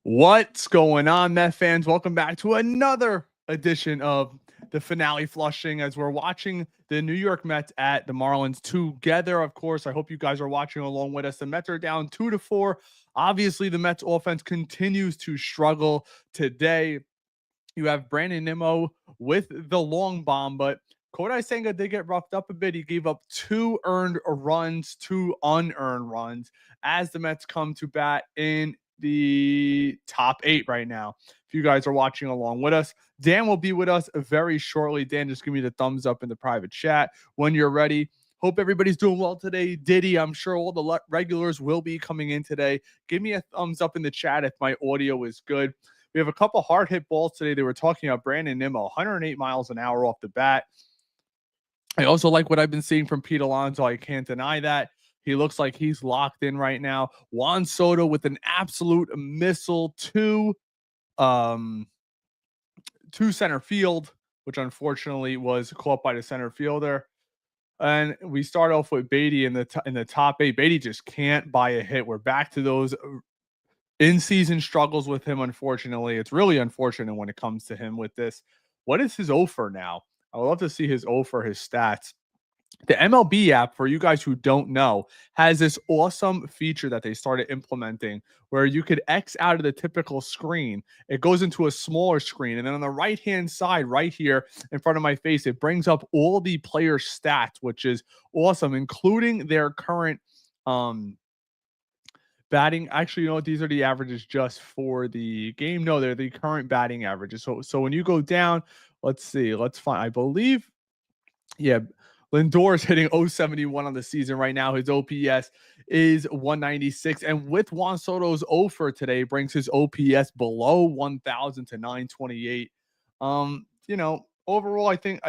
What's going on, Met fans? Welcome back to another edition of the finale flushing as we're watching the New York Mets at the Marlins together. Of course, I hope you guys are watching along with us. The Mets are down 2-4. Obviously, the Mets offense continues to struggle today. You have Brandon Nimmo with the long bomb, but Kodai Senga did get roughed up a bit. He gave up 2 earned runs, 2 unearned runs as the Mets come to bat in the top 8 right now. If you guys are watching along with us, Dan will be with us very shortly. Dan, just give me the thumbs up in the private chat when you're ready. Hope everybody's doing well today. Diddy, I'm sure all the regulars will be coming in today. Give me a thumbs up in the chat if my audio is good. We have a couple hard hit balls today. They were talking about Brandon Nimmo, 108 miles an hour off the bat. I also like what I've been seeing from Pete Alonso. I can't deny that. He looks like he's locked in right now. Juan Soto with an absolute missile to center field, which unfortunately was caught by the center fielder. And we start off with Beatty in the top 8. Beatty just can't buy a hit. We're back to those in-season struggles with him, unfortunately. It's really unfortunate when it comes to him with this. What is his offer now? I would love to see his offer, his stats. The MLB app, for you guys who don't know, has this awesome feature that they started implementing where you could X out of the typical screen. It goes into a smaller screen. And then on the right-hand side, right here in front of my face, it brings up all the player stats, which is awesome, including their current batting. Actually, you know what? These are the averages just for the game. No, they're the current batting averages. So when you go down, let's see. Let's find. I believe, yeah, Lindor is hitting 071 on the season right now. His OPS is 196. And with Juan Soto's offer today, brings his OPS below 1,000 to 928. Overall, I think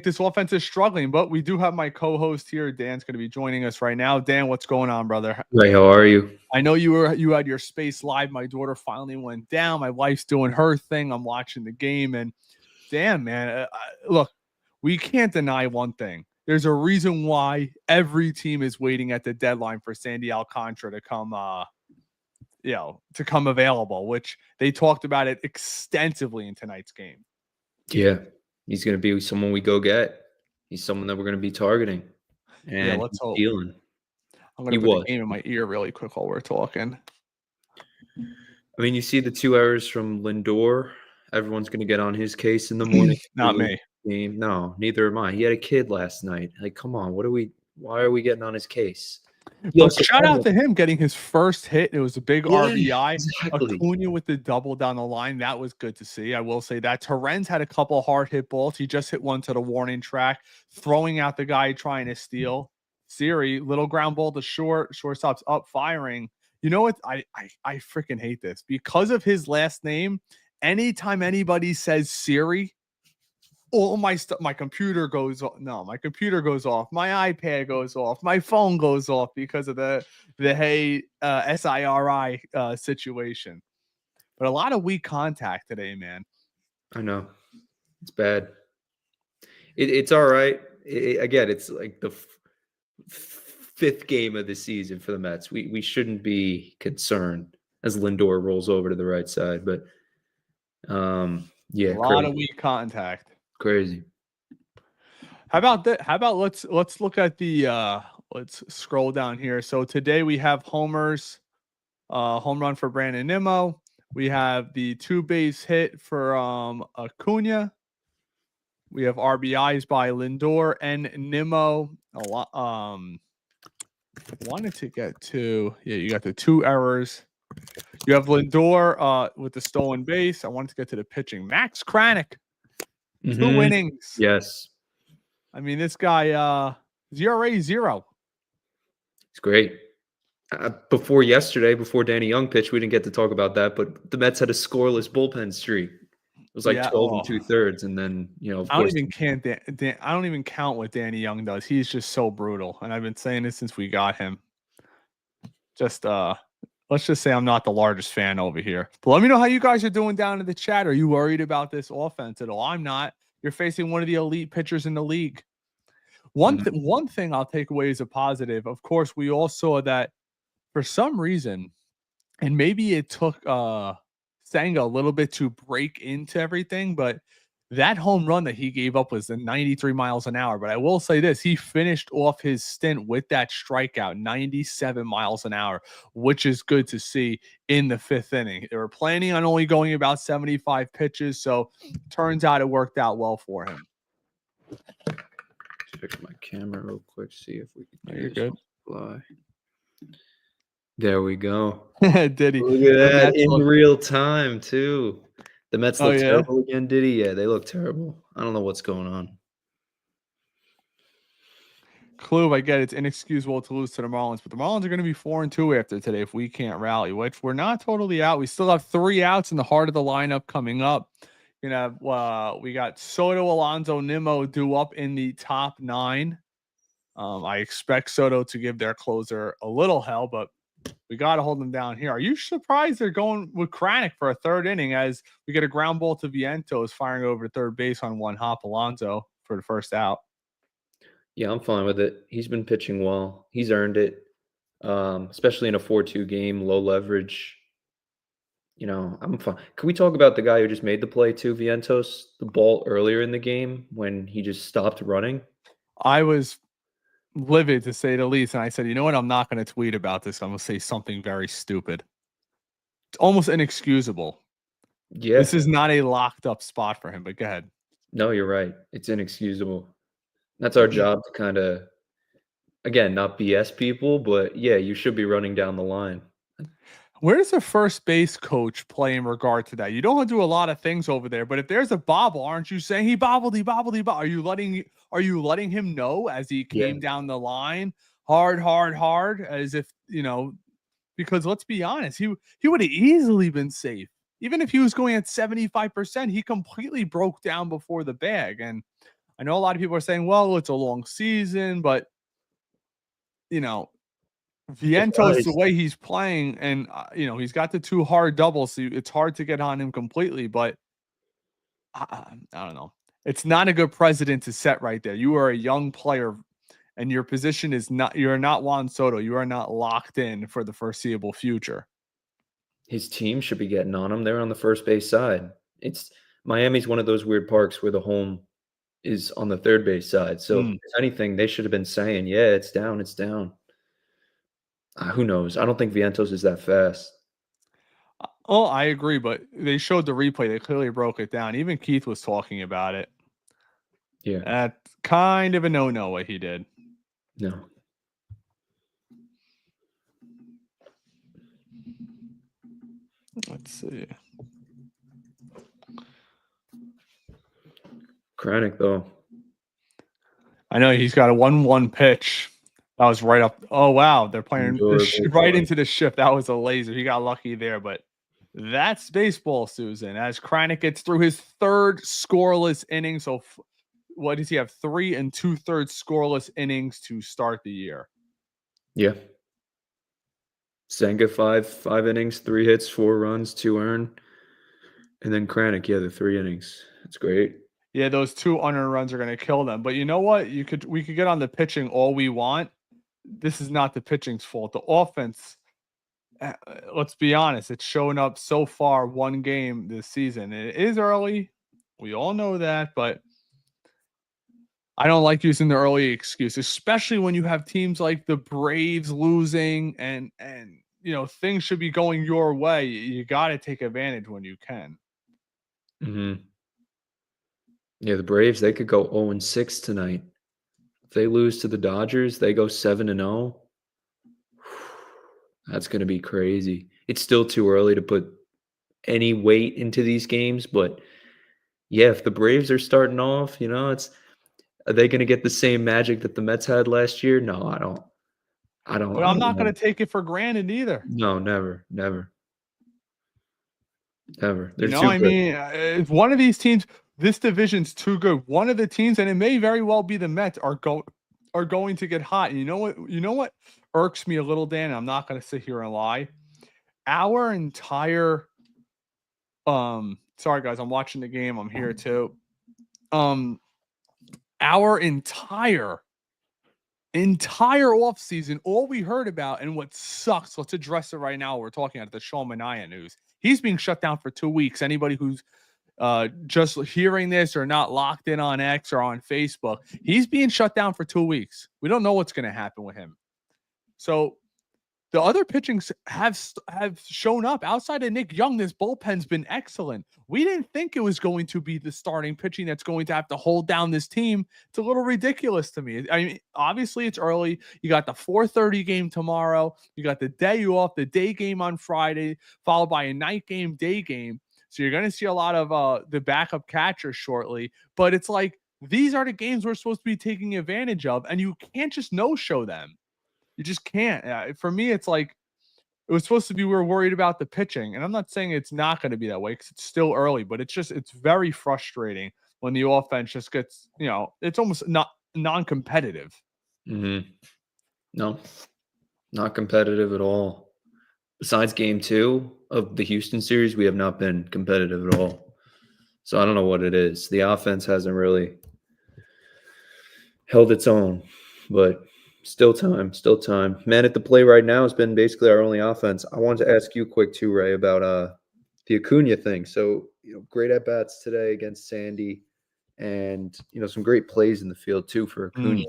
this offense is struggling, but we do have my co-host here. Dan's going to be joining us right now. Dan, what's going on, brother? Hey, how are you? I know you had your space live. My daughter finally went down. My wife's doing her thing. I'm watching the game, and damn, man, look, we can't deny one thing. There's a reason why every team is waiting at the deadline for Sandy Alcantara to come, available, which they talked about it extensively in tonight's game. Yeah, he's going to be someone we go get. He's someone that we're going to be targeting. And yeah, let's hope. I'm going to put the game in my ear really quick while we're talking. I mean, you see the 2 errors from Lindor. Everyone's going to get on his case in the morning. Not me. Game. No, neither am I. He had a kid last night. Like, come on, why are we getting on his case? Shout out to him getting his first hit. It was a big RBI. Exactly. Acuna with the double down the line. That was good to see. I will say that. Terrence had a couple hard hit balls. He just hit one to the warning track, throwing out the guy trying to steal. Siri, little ground ball to shortstop's up firing. You know what? I freaking hate this. Because of his last name, anytime anybody says Siri, all my computer goes off. No, my computer goes off. My iPad goes off. My phone goes off because of the SIRI situation. But a lot of weak contact today, man. I know. It's bad. It's all right. Again, it's like the 5th game of the season for the Mets. We shouldn't be concerned as Lindor rolls over to the right side, but yeah, a lot of weak contact. Crazy. How about that? How about let's look at the let's scroll down here. So today we have homers, home run for Brandon Nimmo. We have the 2-base hit for Acuna. We have RBIs by Lindor and Nimmo. A lot. Wanted to get to, you got the 2 errors. You have Lindor with the stolen base. I wanted to get to the pitching. Max Kranick, 2 innings. Yes. I mean, this guy, ERA 0. It's great. Before Danny Young pitched, we didn't get to talk about that, but the Mets had a scoreless bullpen streak. It was like 12 2/3, and then I don't even count what Danny Young does. He's just so brutal, and I've been saying this since we got him. Just let's just say I'm not the largest fan over here. But let me know how you guys are doing down in the chat. Are you worried about this offense at all? I'm not. You're facing one of the elite pitchers in the league. One thing I'll take away as a positive. Of course, we all saw that for some reason And maybe it took Senga a little bit to break into everything, but that home run that he gave up was at 93 miles an hour. But I will say this, he finished off his stint with that strikeout, 97 miles an hour, which is good to see in the fifth inning. They were planning on only going about 75 pitches, so turns out it worked out well for him. Fix my camera real quick, see if we can do You're this good. on the fly. There we go. Did he? Look at The that Mets in look, real time too. The Mets oh look yeah. terrible again, did he? Yeah, they look terrible. I don't know what's going on. Clue, I get it's inexcusable to lose to the Marlins, but the Marlins are going to be 4-2 after today if we can't rally, which we're not totally out. We still have 3 outs in the heart of the lineup coming up. We got Soto, Alonso, Nimmo due up in the top 9. I expect Soto to give their closer a little hell, but we got to hold them down here. Are you surprised they're going with Kranick for a third inning as we get a ground ball to Vientos firing over to third base on one hop Alonso for the first out? Yeah, I'm fine with it. He's been pitching well. He's earned it, especially in a 4-2 game, low leverage. I'm fine. Can we talk about the guy who just made the play too, Vientos? The ball earlier in the game when he just stopped running. I was livid to say the least. And I said, you know what? I'm not going to tweet about this. I'm going to say something very stupid. It's almost inexcusable. Yeah. This is not a locked up spot for him, but go ahead. No, you're right. It's inexcusable. That's our job to kind of, again, not BS people, but yeah, you should be running down the line. Where does a first base coach play in regard to that? You don't do a lot of things over there, but if there's a bobble, aren't you saying he bobbled, he bobbled, he bobbled? Are you letting him know as he Yeah. came down the line hard, as if, because let's be honest, he would have easily been safe. Even if he was going at 75%, he completely broke down before the bag. And I know a lot of people are saying, well, it's a long season, but The Vientos, the guys, way he's playing, and he's got the 2 hard doubles, so it's hard to get on him completely. But I don't know. It's not a good precedent to set right there. You are a young player, and your position is not. You're not Juan Soto. You are not locked in for the foreseeable future. his team should be getting on him. They're on the first base side. It's Miami's one of those weird parks where the home is on the third base side. So if anything, they should have been saying, "Yeah, it's down, it's down." Who knows? I don't think Vientos is that fast. Oh, I agree, but they showed the replay. They clearly broke it down. Even Keith was talking about it. Yeah. That's kind of a no-no what he did. No. Let's see. Kranick, though. I know he's got a 1-1 pitch. That was right up. Oh, wow. They're playing right into the shift. That was a laser. He got lucky there, but that's baseball, Susan. As Kranick gets through his 3rd scoreless inning. So what does he have? 3 2/3 scoreless innings to start the year. Yeah. Senga, five innings, 3 hits, 4 runs, 2 earned. And then Kranick, the 3 innings. That's great. Yeah, those 2 unearned runs are going to kill them. But you know what? We could get on the pitching all we want. This is not the pitching's fault. The offense, let's be honest, it's shown up so far 1 game this season. It is early. We all know that, but I don't like using the early excuse, especially when you have teams like the Braves losing and things should be going your way. You got to take advantage when you can. Mm-hmm. Yeah, the Braves, they could go 0-6 tonight. If they lose to the Dodgers, they go 7-0. That's going to be crazy. It's still too early to put any weight into these games, but yeah, if the Braves are starting off, are they going to get the same magic that the Mets had last year? No, I don't. But I I'm don't not know. going to take it for granted either. No, never. They're too I good. mean, if one of these teams, this division's too good. One of the teams, and it may very well be the Mets, are going to get hot. And you know what irks me a little, Dan? I'm not going to sit here and lie. Our entire sorry guys, I'm watching the game. I'm here too. Our entire entire offseason, all we heard about, and what sucks, let's address it right now. We're talking about the Sean Manaea news. He's being shut down for 2 weeks. Anybody who's just hearing this or not locked in on X or on Facebook, he's being shut down for 2 weeks. We don't know what's going to happen with him. So the other pitchings have shown up. Outside of Nick Young, this bullpen's been excellent. We didn't think it was going to be the starting pitching that's going to have to hold down this team. It's a little ridiculous to me. I mean, obviously it's early. You got the 4:30 game tomorrow. You got the day off, the day game on Friday, followed by a night game, day game. So you're going to see a lot of the backup catchers shortly. But it's like, these are the games we're supposed to be taking advantage of, and you can't just no-show them. You just can't. For me, it's like, it was supposed to be we're worried about the pitching. And I'm not saying it's not going to be that way because it's still early, but it's very frustrating when the offense just gets, it's almost not non-competitive. Mm-hmm. No, not competitive at all. Besides game 2 of the Houston series, we have not been competitive at all. So I don't know what it is. The offense hasn't really held its own, but still time. Man at the play right now has been basically our only offense. I wanted to ask you quick too, Ray, about the Acuna thing. So, great at bats today against Sandy, and some great plays in the field too for Acuna.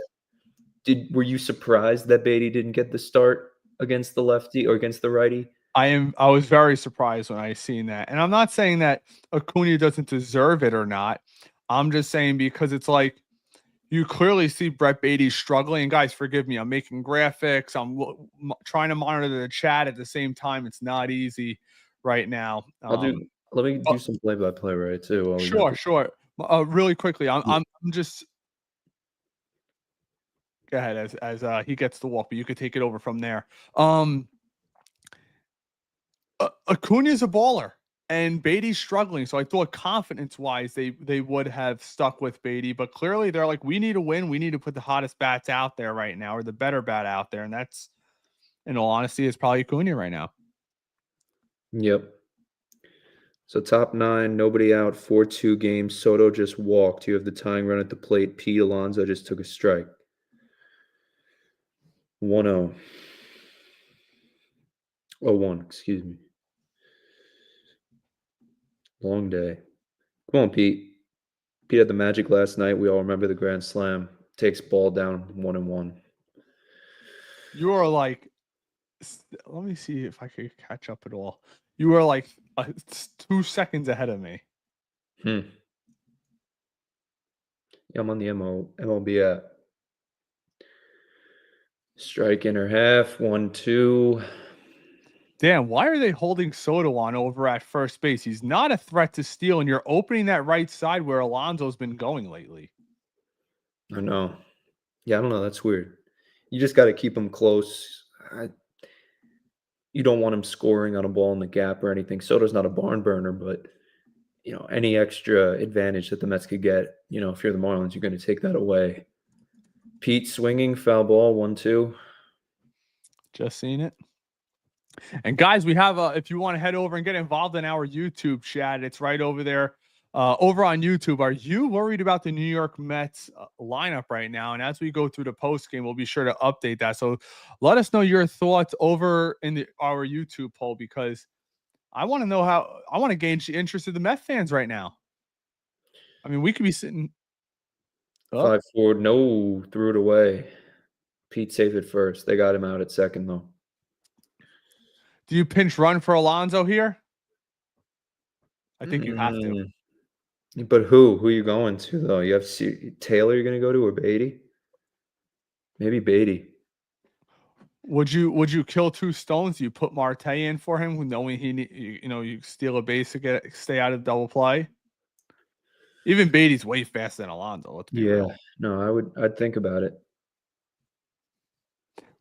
Were you surprised that Beatty didn't get the start against the lefty or against the righty? I was very surprised when I seen that. And I'm not saying that Acuna doesn't deserve it or not. I'm just saying because it's like, you clearly see Brett Beatty struggling. And guys, forgive me. I'm making graphics. I'm trying to monitor the chat at the same time. It's not easy right now. Let me do some play-by-play, right, too. Sure. Really quickly, I'm just go ahead as he gets the walk, but you could take it over from there. Acuna's a baller. And Beatty's struggling. So I thought confidence-wise, they would have stuck with Beatty. But clearly they're like, we need to win. We need to put the hottest bats out there right now, or the better bat out there. And that's, in all honesty, it's probably Acuna right now. Yep. So top 9, nobody out, 4-2 games. Soto just walked. You have the tying run at the plate. Pete Alonso just took a strike. 1-0. 0-1, excuse me. Long day. Come on, Pete. Pete had the magic last night. We all remember the grand slam. Takes ball down 1-1. You are like, let me see if I could catch up at all. You are like 2 seconds ahead of me. Yeah, I'm on the MLB app. Strike inner half, 1-2. Damn, why are they holding Soto on over at first base? He's not a threat to steal, and you're opening that right side where Alonso's been going lately. I know. Yeah, I don't know. That's weird. You just got to keep him close. You don't want him scoring on a ball in the gap or anything. Soto's not a barn burner, but any extra advantage that the Mets could get, if you're the Marlins, you're going to take that away. Pete swinging, foul ball, 1-2. Just seen it. And guys, we have if you want to head over and get involved in our YouTube chat, it's right over there. Over on YouTube, are you worried about the New York Mets lineup right now? And as we go through the post game, we'll be sure to update that. So let us know your thoughts over in our YouTube poll, because I want to know I want to gauge the interest of the Met fans right now. I mean, we could be sitting 5-4. No, threw it away. Pete saved it first. They got him out at second, though. Do you pinch run for Alonso here? I think you have to. But who? Who are you going to, though? You have Taylor you're going to go to, or Beatty? Maybe Beatty. Would you kill 2 stones? You put Marte in for him, knowing you steal a base to stay out of double play. Even Beatty's way faster than Alonso. Let's be real. No, I'd think about it.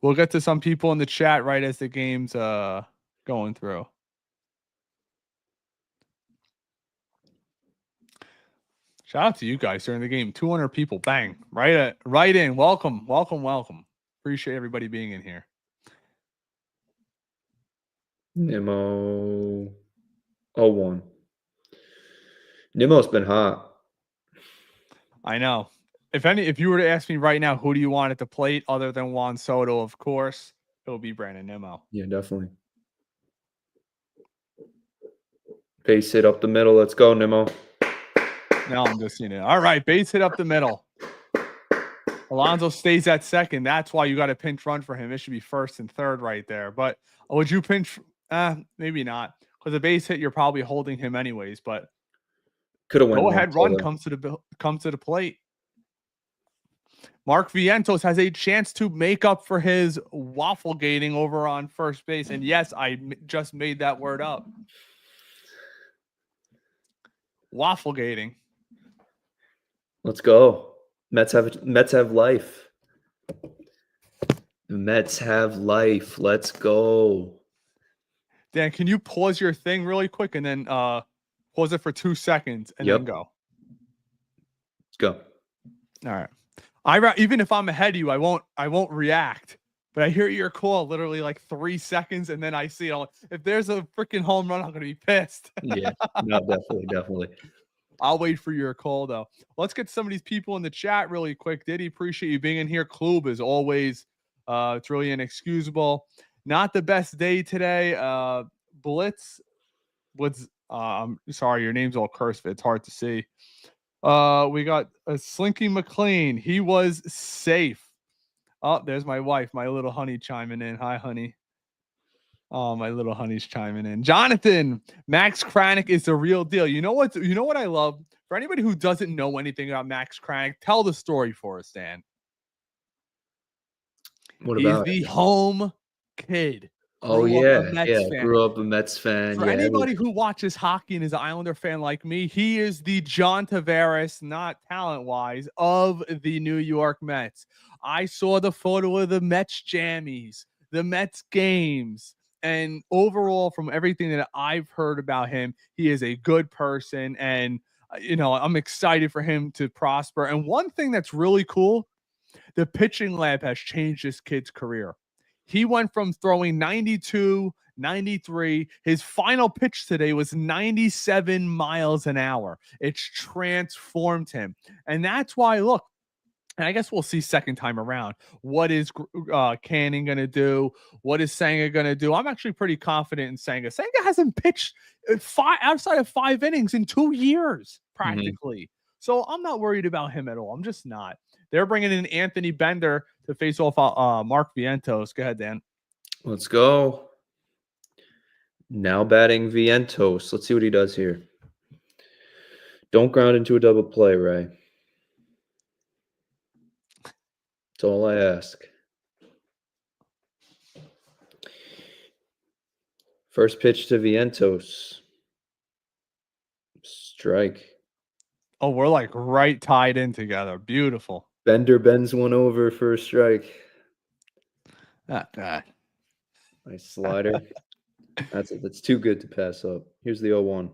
We'll get to some people in the chat right as the game's going through. Shout out to you guys during the game. 200 people. Bang. Right in. Welcome. Appreciate everybody being in here. Nimmo 0-1. Nimmo's been hot. I know. if you were to ask me right now, who do you want at the plate other than Juan Soto, of course, it will be Brandon Nimmo. Yeah, definitely. Base hit up the middle. Let's go, Nimmo. Now I'm just seeing it. All right, base hit up the middle. Alonso stays at second. That's why you got a pinch run for him. It should be first and third right there. But would you pinch? Maybe not, because a base hit you're probably holding him anyways. But Could have went go Juan ahead, run Soto. comes to the plate. Mark Vientos has a chance to make up for his waffle gating over on first base. And yes, I just made that word up. Waffle gating. Let's go. Mets have life. The Mets have life. Let's go. Dan, can you pause your thing really quick and then pause it for 2 seconds and then go? Let's go. All right. Even if I'm ahead of you, I won't react. But I hear your call literally like 3 seconds, and then I see it. If there's a freaking home run, I'm gonna be pissed. Yeah, no, definitely. I'll wait for your call though. Let's get some of these people in the chat really quick. Diddy, appreciate you being in here. Klub, as always, it's really inexcusable. Not the best day today. Blitz was I'm sorry, your name's all cursed. It's hard to see. We got a Slinky McLean. He was safe. Oh, there's my wife, my little honey chiming in. Hi, honey. Oh, my little honey's chiming in. Jonathan, Max Kranick is the real deal. You know what I love? For anybody who doesn't know anything about Max Kranick, tell the story for us, Dan. He's the home kid. Oh yeah, grew up a Mets fan. For anybody who watches hockey and is an Islander fan like me, he is the John Tavares, not talent-wise, of the New York Mets. I saw the photo of the Mets jammies, the Mets games, and overall, from everything that I've heard about him, he is a good person, and I'm excited for him to prosper. And one thing that's really cool, the pitching lab has changed this kid's career. He went from throwing 92, 93. His final pitch today was 97 miles an hour. It's transformed him. And that's why, look, and I guess we'll see second time around. What is Canning going to do? What is Senga going to do? I'm actually pretty confident in Senga. Senga hasn't pitched outside of 5 innings in 2 years, practically. Mm-hmm. So I'm not worried about him at all. I'm just not. They're bringing in Anthony Bender to face off Mark Vientos. Go ahead, Dan. Let's go. Now batting Vientos. Let's see what he does here. Don't ground into a double play, Ray. That's all I ask. First pitch to Vientos. Strike. Oh, we're like right tied in together. Beautiful. Bender bends one over for a strike. God. Nice slider. That's too good to pass up. Here's the 0-1.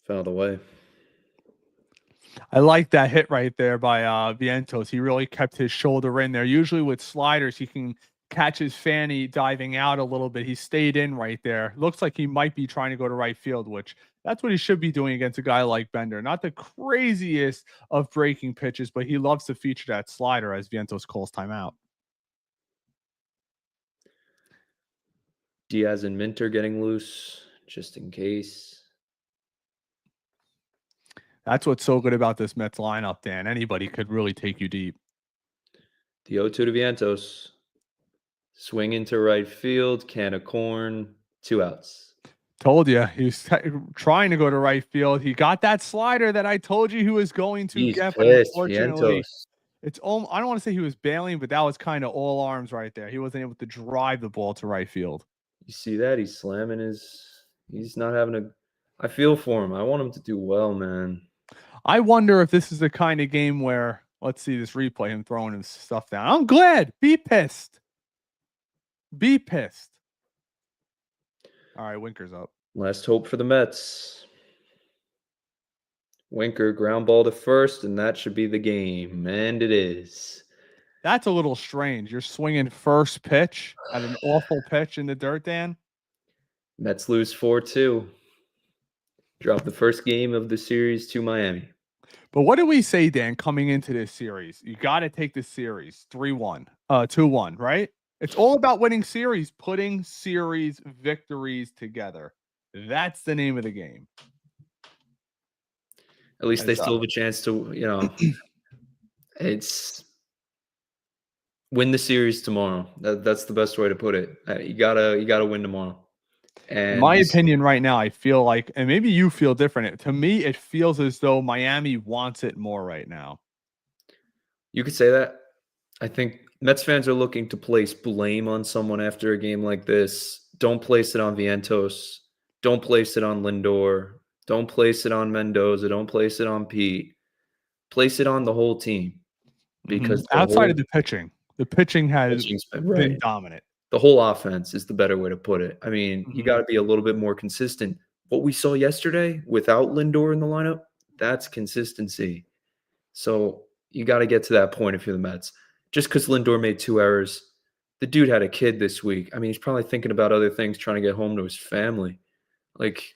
Fouled away. I like that hit right there by Vientos. He really kept his shoulder in there. Usually with sliders, he can catch his fanny diving out a little bit. He stayed in right there. Looks like he might be trying to go to right field, which that's what he should be doing against a guy like Bender. Not the craziest of breaking pitches, but he loves to feature that slider as Vientos calls timeout. Diaz and Minter getting loose just in case. That's what's so good about this Mets lineup, Dan. Anybody could really take you deep. The 0-2 to Vientos. Swing into right field, can of corn, 2 outs. Told you he was trying to go to right field. He got that slider that I told you he was going to get, but unfortunately, I don't want to say he was bailing, but that was kind of all arms right there. He wasn't able to drive the ball to right field. You see that? He's slamming he's not having a. I feel for him. I want him to do well, man. I wonder if this is the kind of game where, let's see this replay, him throwing his stuff down. I'm glad. Be pissed. Be pissed. All right, Winker's up. Last hope for the Mets. Winker ground ball to first, and that should be the game. And it is. That's a little strange. You're swinging first pitch at an awful pitch in the dirt, Dan. Mets lose 4-2. Drop the first game of the series to Miami. But what do we say, Dan, coming into this series? You got to take the series 3-1, 2-1, right? It's all about winning series, putting series victories together. That's the name of the game. At least they As, still have a chance to, it's win the series tomorrow. That's the best way to put it. You gotta win tomorrow. in And my opinion, right now, I feel like, and maybe you feel different. To me, it feels as though Miami wants it more right now. you could say that. I think Mets fans are looking to place blame on someone after a game like this. Don't place it on Vientos. Don't place it on Lindor. Don't place it on Mendoza. Don't place it on Pete. Place it on the whole team because the Outside of whole the pitching has pitching's been been right. dominant. The whole offense is the better way to put it. I mean, you Mm-hmm. got to be a little bit more consistent. What we saw yesterday without Lindor in the lineup, that's consistency. So you got to get to that point if you're the Mets. Just because Lindor made 2 errors, the dude had a kid this week. I mean, he's probably thinking about other things, trying to get home to his family. Like,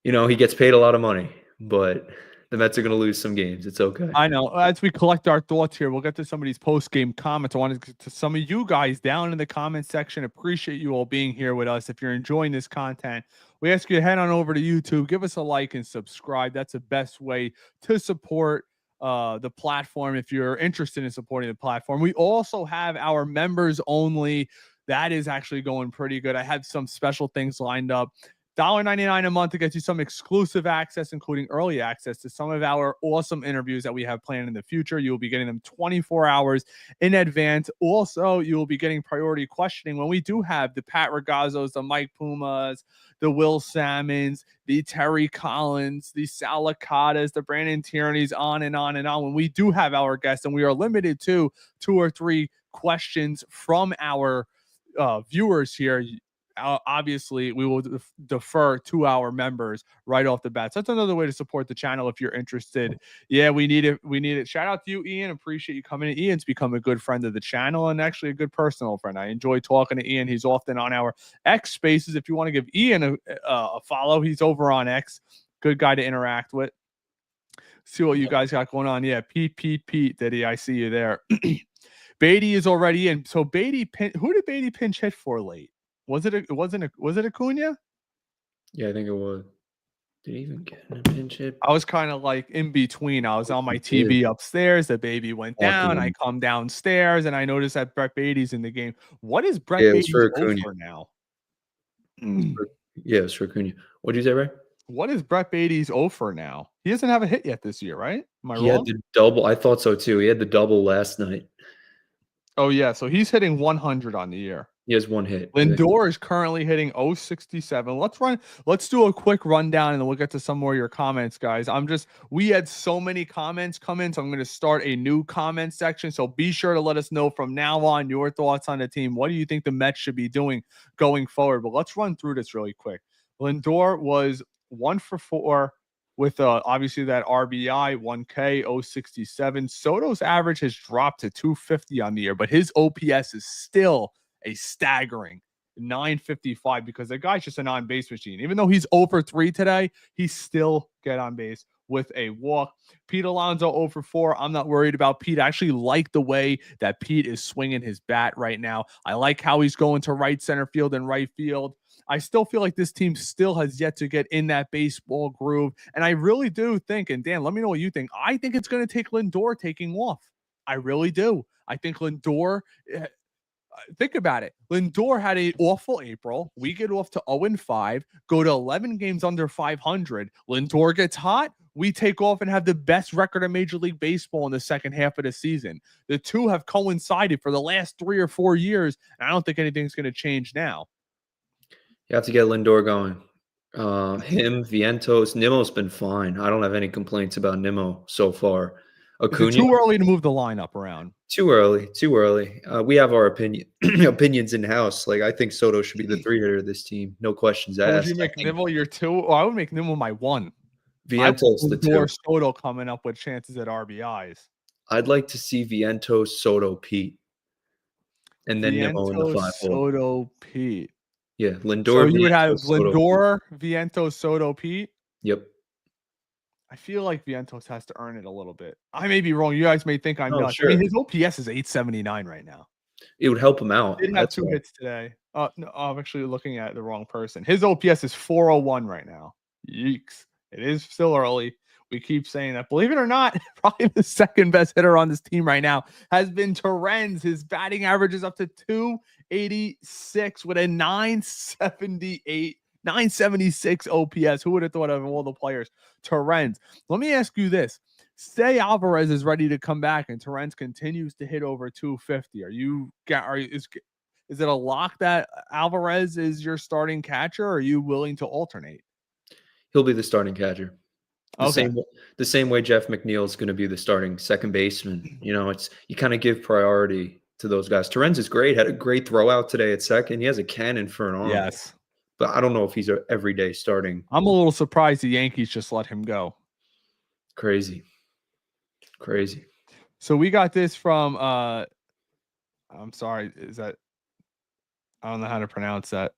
he gets paid a lot of money, but the Mets are going to lose some games. It's okay. I know. As we collect our thoughts here, we'll get to some of these post-game comments. I want to get to some of you guys down in the comment section. Appreciate you all being here with us. If you're enjoying this content, we ask you to head on over to YouTube, give us a like and subscribe. That's the best way to support the platform if you're interested in supporting the platform. We also have our members only. That is actually going pretty good. I have some special things lined up. $1.99 a month to get you some exclusive access, including early access to some of our awesome interviews that we have planned in the future. You will be getting them 24 hours in advance. Also, you will be getting priority questioning when we do have the Pat Ragazzos, the Mike Pumas, the Will Salmons, the Terry Collins, the Sal Licatas, the Brandon Tierney's, on and on and on. When we do have our guests, and we are limited to 2 or 3 questions from our viewers here, obviously we will defer to our members right off the bat. So that's another way to support the channel if you're interested. Yeah, we need it. Shout out to you, Ian. Appreciate you coming in. Ian's become a good friend of the channel and actually a good personal friend. I enjoy talking to Ian. He's often on our X Spaces. If you want to give Ian a follow, he's over on X. Good guy to interact with. See what you guys got going on. Yeah, Pete, Diddy, I see you there. Beatty is already in. So Beatty, who did Beatty pinch hit for late? Was it Acuna? Yeah, I think it was. Did he even get a pinch hit? I was kind of like in between. I was on my TV upstairs. The baby went down. I come downstairs and I noticed that Brett Beatty's in the game. What is Brett Beatty's over now? Yeah, it was for Acuna. What did you say, Ray? What is Brett Beatty's over now? He doesn't have a hit yet this year, right? Am I wrong? He had the double. I thought so too. He had the double last night. Oh yeah, so he's hitting 100 on the year. He has 1 hit. Lindor is currently hitting 067. Let's do a quick rundown and then we'll get to some more of your comments, guys. We had so many comments come in, so I'm going to start a new comment section. So be sure to let us know from now on your thoughts on the team. What do you think the Mets should be doing going forward? But let's run through this really quick. Lindor was 1 for 4 with obviously that RBI, 1K, 067. Soto's average has dropped to 250 on the year, but his OPS is still a staggering 955 because the guy's just an on-base machine. Even though he's over 3 today, he still get on base with a walk. Pete Alonso 0 for 4. I'm not worried about Pete. I actually like the way that Pete is swinging his bat right now. I like how he's going to right center field and right field. I still feel like this team still has yet to get in that baseball groove. And I really do think, and Dan, let me know what you think. I think it's going to take Lindor taking off. I really do. I think Lindor, think about it. Lindor had an awful April. We get off to 0-5, go to 11 games under 500. Lindor gets hot. We take off and have the best record in Major League Baseball in the second half of the season. The two have coincided for the last 3 or 4 years, and I don't think anything's going to change now. You have to get Lindor going. Him, Vientos, Nimmo's been fine. I don't have any complaints about Nimmo so far. Acuna, is it too early to move the lineup around? Too early. We have our opinions in house. Like I think Soto should be the 3-hitter of this team. No questions asked. Would you make Nimmo your 2? Oh, I would make Nimmo my 1. Vientos the 2. Soto coming up with chances at RBIs. I'd like to see Vientos, Soto, Pete, and then Nimmo in the 5 hole. Soto, Pete. Yeah, So Lindor, you would have Vientos, Soto. Lindor, Vientos, Soto, Pete. Yep. I feel like Vientos has to earn it a little bit. I may be wrong. You guys may think I'm Oh, nuts. I mean, sure. his OPS is 879 right now. It would help him out. Did have That's 2 all. hits today. No, I'm actually looking at the wrong person. His OPS is 401 right now. Yeeks. It is still early. We keep saying that. Believe it or not, probably the second best hitter on this team right now has been Torrens. His batting average is up to 286 with a 976 OPS. Who would have thought of all the players? Torrens. Let me ask you this. Say Alvarez is ready to come back and Torrens continues to hit over 250. Is it a lock that Alvarez is your starting catcher, or are you willing to alternate? He'll be the starting catcher. The Okay. same way Jeff McNeil is going to be the starting second baseman. It's you kind of give priority to those guys. Torrens is great. Had a great throwout today at second. He has a cannon for an arm. Yes. But I don't know if he's an everyday starting. I'm a little surprised the Yankees just let him go. Crazy. So we got this from I'm sorry, I don't know how to pronounce that.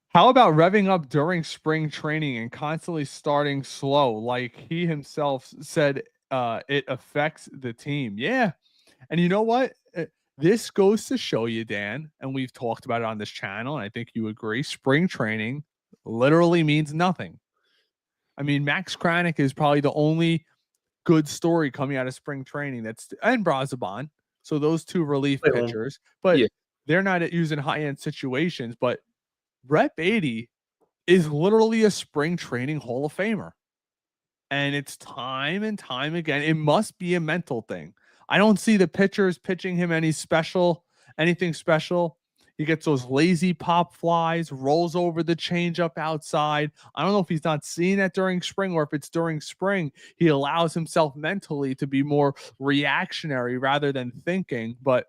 How about revving up during spring training and constantly starting slow? Like he himself said, it affects the team. Yeah. And you know what? This goes to show you, Dan, and we've talked about it on this channel, and I think you agree, spring training literally means nothing. I mean, Max Kranick is probably the only good story coming out of spring training. And Brazaban. So those 2 relief pitchers, but Yeah. they're not using high-end situations. But Brett Beatty is literally a spring training Hall of Famer. And it's time and time again. It must be a mental thing. I don't see the pitchers pitching him anything special. He gets those lazy pop flies, rolls over the changeup outside. I don't know if he's not seeing that during spring, or if it's during spring, he allows himself mentally to be more reactionary rather than thinking. But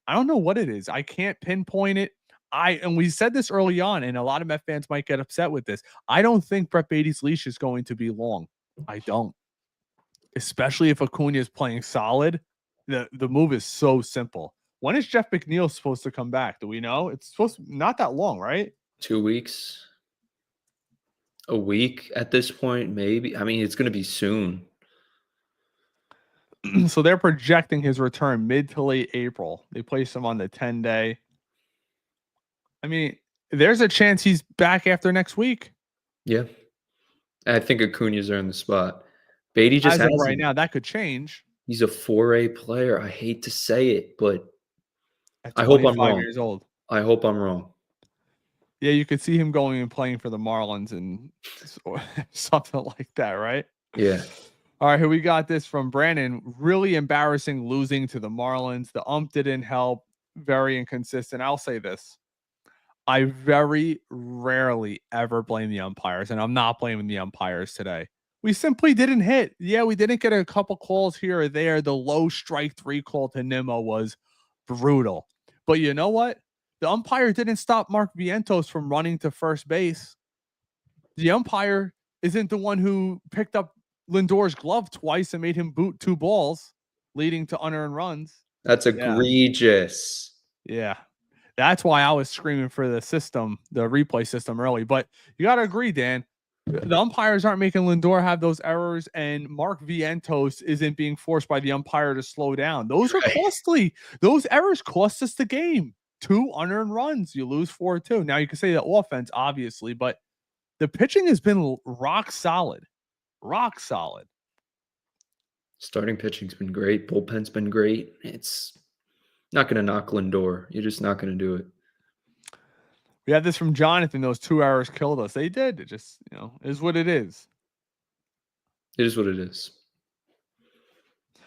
I don't know what it is. I can't pinpoint it. And we said this early on, and a lot of Met fans might get upset with this. I don't think Brett Beatty's leash is going to be long. I don't. Especially if Acuna is playing solid. The move is so simple. When is Jeff McNeil supposed to come back? Do we know? It's supposed to not that long, right? 2 weeks. A week at this point, maybe. I mean, it's going to be soon. So they're projecting his return mid to late April. They place him on the 10-day. I mean, there's a chance he's back after next week. Yeah. I think Acuna's are in the spot. Beatty just As of has right now, that could change. He's a 4A player. I hate to say it, but At I hope I'm 25 wrong. years old. I hope I'm wrong. Yeah, you could see him going and playing for the Marlins and something like that, right? Yeah. All right, here we got this from Brandon. Really embarrassing losing to the Marlins. The ump didn't help. Very inconsistent. I'll say this. I very rarely ever blame the umpires, and I'm not blaming the umpires today. We simply didn't hit. Yeah, we didn't get a couple calls here or there. The low strike 3 call to Nimmo was brutal. But you know what? The umpire didn't stop Mark Vientos from running to first base. The umpire isn't the one who picked up Lindor's glove twice and made him boot 2 balls, leading to unearned runs. That's egregious. Yeah. That's why I was screaming for the replay system early. But you got to agree, Dan. The umpires aren't making Lindor have those errors, and Mark Vientos isn't being forced by the umpire to slow down. Those are costly. Those errors cost us the game. 2 unearned runs. You lose 4-2. Now, you can say the offense, obviously, but the pitching has been rock solid. Rock solid. Starting pitching's been great. Bullpen's been great. It's not going to knock Lindor. You're just not going to do it. We had this from Jonathan. Those 2 errors killed us. They did. It just, is what it is. It is what it is.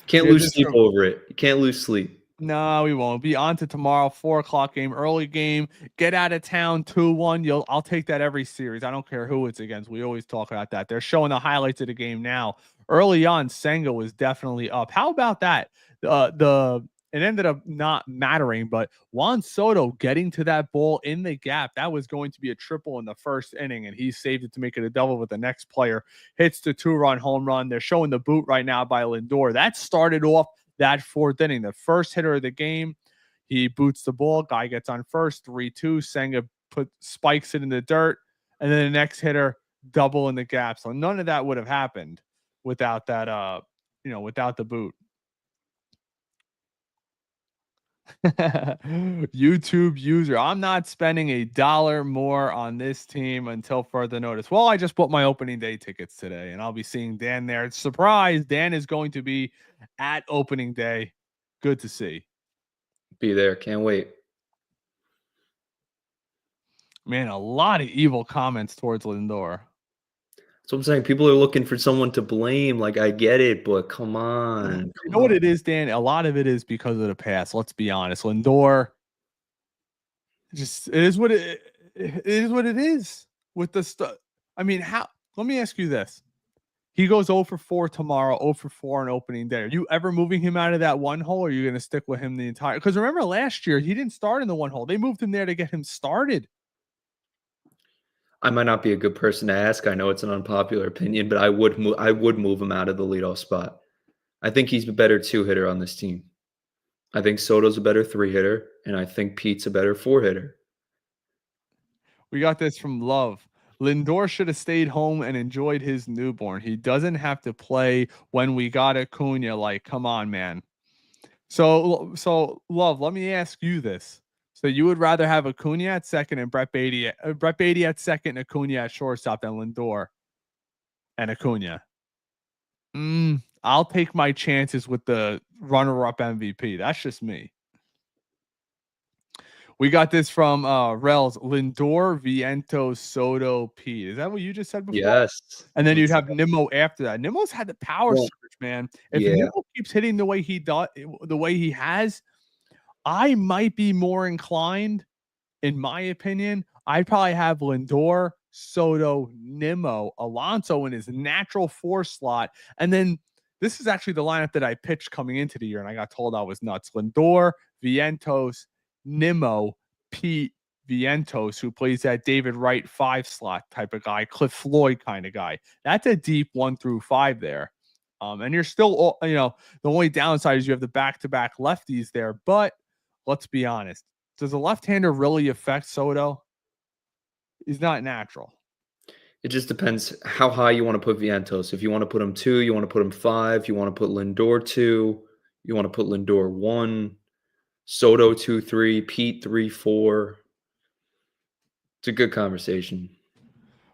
Can't lose sleep over it. You can't lose sleep. No, we won't. Be on to tomorrow, 4:00 game, early game. Get out of town, 2-1. I'll take that every series. I don't care who it's against. We always talk about that. They're showing the highlights of the game now. Early on, Senga was definitely up. How about that? It ended up not mattering, but Juan Soto getting to that ball in the gap, that was going to be a triple in the first inning, and he saved it to make it a double with the next player. Hits the 2-run home run. They're showing the boot right now by Lindor. That started off that 4th inning. The first hitter of the game, he boots the ball. Guy gets on first, 3-2. Senga spikes it in the dirt, and then the next hitter double in the gap. So none of that would have happened without that, without the boot. YouTube user, I'm not spending $1 more on this team until further notice. Well, I just bought my opening day tickets today, and I'll be seeing Dan there. Surprise, Dan is going to be at opening day. Good to see. Be there. Can't wait. Man, a lot of evil comments towards Lindor. So I'm saying people are looking for someone to blame. Like, I get it, but come on. You know what it is, Dan? A lot of it is because of the past. Let's be honest. Lindor, just it is what it is with the stuff. I mean, let me ask you this. He goes 0 for 4 tomorrow, 0 for 4 on opening day. Are you ever moving him out of that one hole, or are you going to stick with him the entire? Because remember last year, he didn't start in the one hole. They moved him there to get him started. I might not be a good person to ask. I know it's an unpopular opinion, but I would move him out of the leadoff spot. I think he's a better 2-hitter on this team. I think Soto's a better 3-hitter, and I think Pete's a better 4-hitter. We got this from Love. Lindor should have stayed home and enjoyed his newborn. He doesn't have to play when we got Acuna. Like, come on, man. So Love, let me ask you this. So you would rather have Acuna at second and Brett Beatty at second and Acuna at shortstop than Lindor and Acuna? I'll take my chances with the runner-up MVP. That's just me. We got this from Rels. Lindor, Vientos, Soto, Pete. Is that what you just said before? Yes. And then you'd have Nimmo after that. Nimmo's had the power surge, man. If Nimmo keeps hitting the way he does, the way he has, I might be more inclined, in my opinion. I'd probably have Lindor, Soto, Nimmo, Alonso in his natural 4 slot. And then this is actually the lineup that I pitched coming into the year, and I got told I was nuts. Lindor, Vientos, Nimmo, Pete, Vientos, who plays that David Wright 5 slot type of guy, Cliff Floyd kind of guy. That's a deep 1 through 5 there. And you're still, the only downside is you have the back-to-back lefties there. But let's be honest. Does a left-hander really affect Soto? He's not natural. It just depends how high you want to put Vientos. If you want to put him 2, you want to put him 5, you want to put Lindor 2, you want to put Lindor 1, Soto 2, 3, Pete 3, 4. It's a good conversation.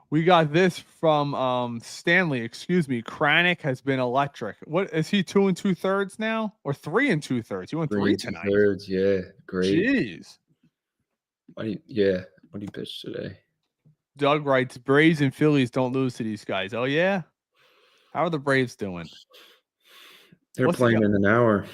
We got this from Stanley. Excuse me. Kranick has been electric. What is he? 2 2/3 now, or 3 2/3? He went 3 tonight. 3 2/3. Yeah, great. Jeez. What do you pitch today? Doug writes, Braves and Phillies don't lose to these guys. Oh yeah. How are the Braves doing? They're playing in an hour.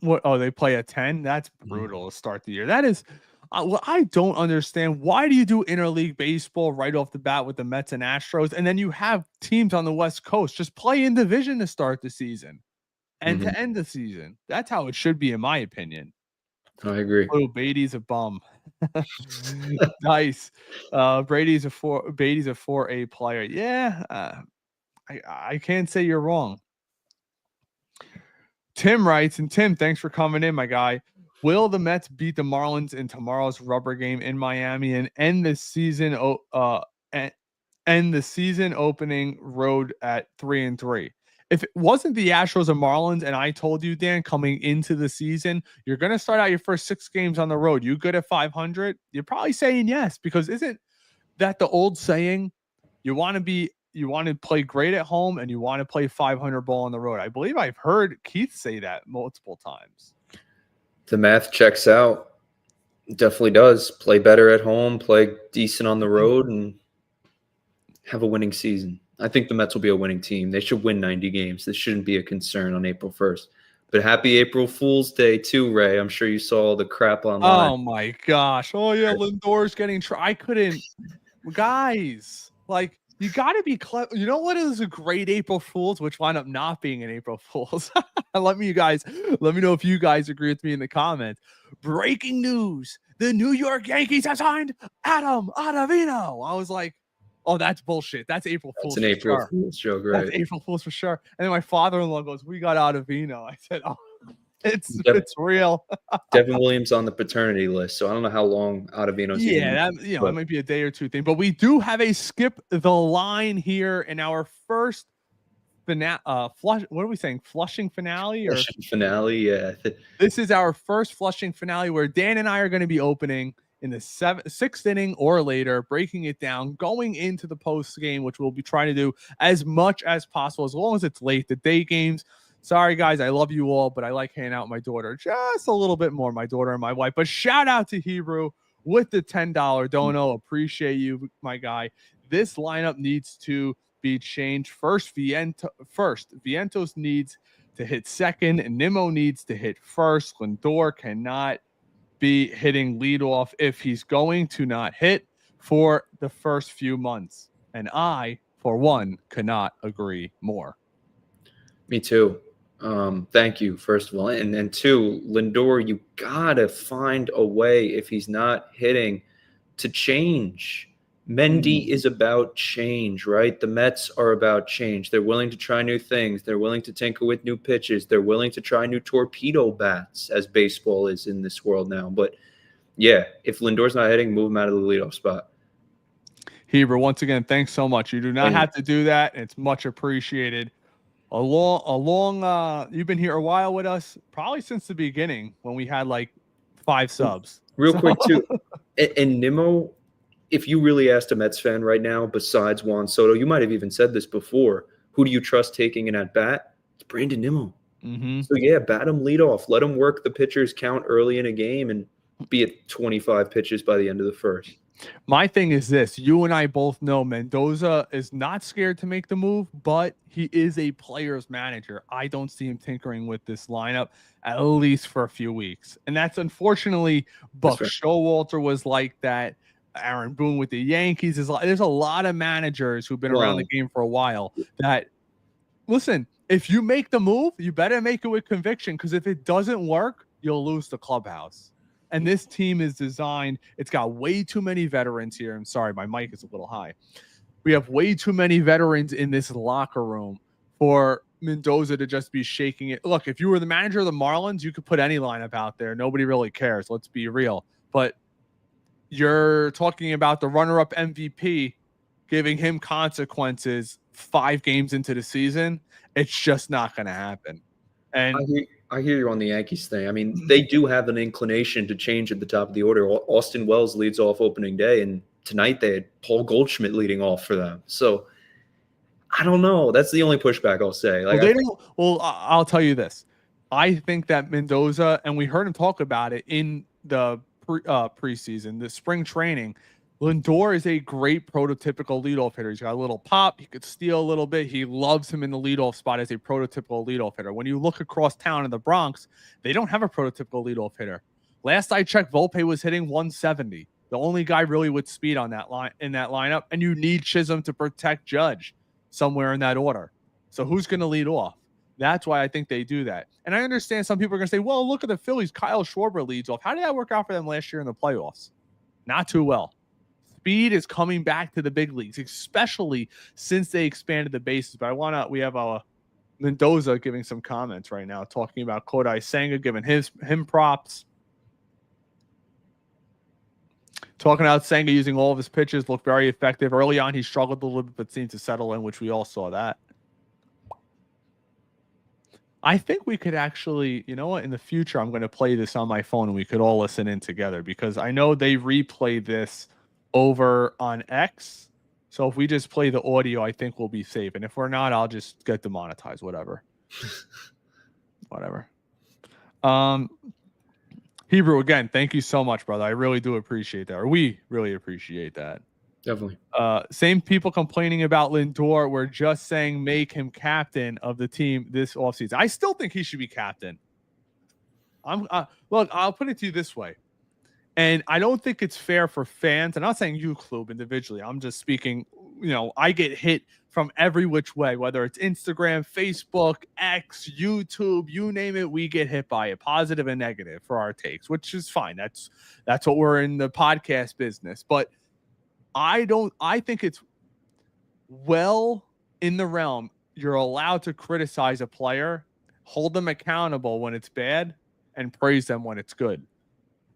What? Oh, they play at 10. That's brutal to start the year. That is. Well, I don't understand. Why do you do interleague baseball right off the bat with the Mets and Astros, and then you have teams on the West Coast just play in division to start the season and to end the season? That's how it should be, in my opinion. I agree. Oh, Beatty's a bum. Nice. Beatty's a 4A player. Yeah, I can't say you're wrong. Tim writes, and Tim, thanks for coming in, my guy. Will the Mets beat the Marlins in tomorrow's rubber game in Miami and end the season opening road at 3-3? If it wasn't the Astros and Marlins, and I told you, Dan, coming into the season, you're going to start out your first 6 games on the road. You good at 500? You're probably saying yes, because isn't that the old saying? You want to play great at home and you want to play 500 ball on the road. I believe I've heard Keith say that multiple times. The math checks out. It definitely does. Play better at home, play decent on the road, and have a winning season. I think the Mets will be a winning team. They should win 90 games. This shouldn't be a concern on April 1st. But happy April Fool's Day too, Ray. I'm sure you saw all the crap online. Oh my gosh. Oh yeah, Lindor's getting I couldn't. Guys, like, you got to be clever. You know what is a great April Fool's, which wound up not being an April Fool's? Let me know if you guys agree with me in the comments. Breaking news. The New York Yankees have signed Adam Ottavino. I was like, oh, that's bullshit. That's April Fool's. That's an April Fool's joke, right? That's April Fool's for sure. And then my father-in-law goes, we got Ottavino. I said, oh. It's real. Devin Williams on the paternity list, so I don't know how long Ottavino's even. Yeah, that that might be a day or two thing. But we do have a skip the line here in our first flush. What are we saying? Flushing finale or finale? Yeah. This is our first Flushing finale where Dan and I are going to be opening in the sixth inning or later, breaking it down, going into the post game, which we'll be trying to do as much as possible, as long as it's late. The day games, sorry guys, I love you all, but I like hanging out with my daughter just a little bit more, my daughter and my wife. But shout out to Hebrew with the $10 dono. Appreciate you, my guy. This lineup needs to be changed. First, Vientos needs to hit second, and Nimmo needs to hit first. Lindor cannot be hitting leadoff if he's going to not hit for the first few months. And I, for one, cannot agree more. Me too. Thank you, first of all. And then two, Lindor, you gotta find a way, if he's not hitting, to change. Mendy is about change, right? The Mets are about change. They're willing to try new things. They're willing to tinker with new pitches. They're willing to try new torpedo bats, as baseball is in this world now. But yeah, if Lindor's not hitting, move him out of the leadoff spot. Hebrew, once again, thanks so much. You do not have to do that. It's much appreciated. You've been here a while with us, probably since the beginning when we had like 5 subs. Real quick too, and Nimmo, if you really asked a Mets fan right now, besides Juan Soto, you might have even said this before, who do you trust taking an at-bat? It's Brandon Nimmo. So, yeah, bat him leadoff. Let him work the pitcher's count early in a game and be at 25 pitches by the end of the first. My thing is this. You and I both know Mendoza is not scared to make the move, but he is a player's manager. I don't see him tinkering with this lineup, at least for a few weeks. And that's unfortunately, Buck Showalter was like that. Aaron Boone with the Yankees there's a lot of managers who've been around the game for a while that, listen, if you make the move, you better make it with conviction, because if it doesn't work, you'll lose the clubhouse. And this team is designed, it's got way too many veterans here. I'm sorry, my mic is a little high. We have way too many veterans in this locker room for Mendoza to just be shaking it. Look, if you were the manager of the Marlins, you could put any lineup out there. Nobody really cares. Let's be real. But you're talking about the runner-up MVP, giving him consequences 5 games into the season. It's just not going to happen. And I hear you on the Yankees thing. I mean, they do have an inclination to change at the top of the order. Austin Wells leads off opening day, and tonight they had Paul Goldschmidt leading off for them. So I don't know. That's the only pushback I'll say. Like, I'll tell you this. I think that Mendoza, and we heard him talk about it in the preseason, the spring training, Lindor is a great prototypical leadoff hitter. He's got a little pop. He could steal a little bit. He loves him in the leadoff spot as a prototypical leadoff hitter. When you look across town in the Bronx, they don't have a prototypical leadoff hitter. Last I checked, Volpe was hitting 170. The only guy really with speed on that line in that lineup, and you need Chisholm to protect Judge somewhere in that order. So who's going to lead off? That's why I think they do that. And I understand some people are going to say, well, look at the Phillies. Kyle Schwarber leads off. How did that work out for them last year in the playoffs? Not too well. Speed is coming back to the big leagues, especially since they expanded the bases. But we have Mendoza giving some comments right now, talking about Kodai Senga, giving him props. Talking about Senga using all of his pitches, looked very effective. Early on, he struggled a little bit, but seemed to settle in, which we all saw that. I think we could actually, you know what, in the future, I'm going to play this on my phone and we could all listen in together, because I know they replay this over on X. So if we just play the audio, I think we'll be safe. And if we're not, I'll just get demonetized, whatever. Whatever. Hebrew, again, thank you so much, brother. I really do appreciate that. Or we really appreciate that. Definitely. Same people complaining about Lindor. We're just saying make him captain of the team this offseason. I still think he should be captain. Look, I'll put it to you this way. And I don't think it's fair for fans. I'm not saying you, Klub, individually. I'm just speaking, I get hit from every which way, whether it's Instagram, Facebook, X, YouTube, you name it, we get hit by it, positive and negative for our takes, which is fine. That's what we're in the podcast business. But I think it's well in the realm. You're allowed to criticize a player hold them accountable when it's bad, and praise them when it's good.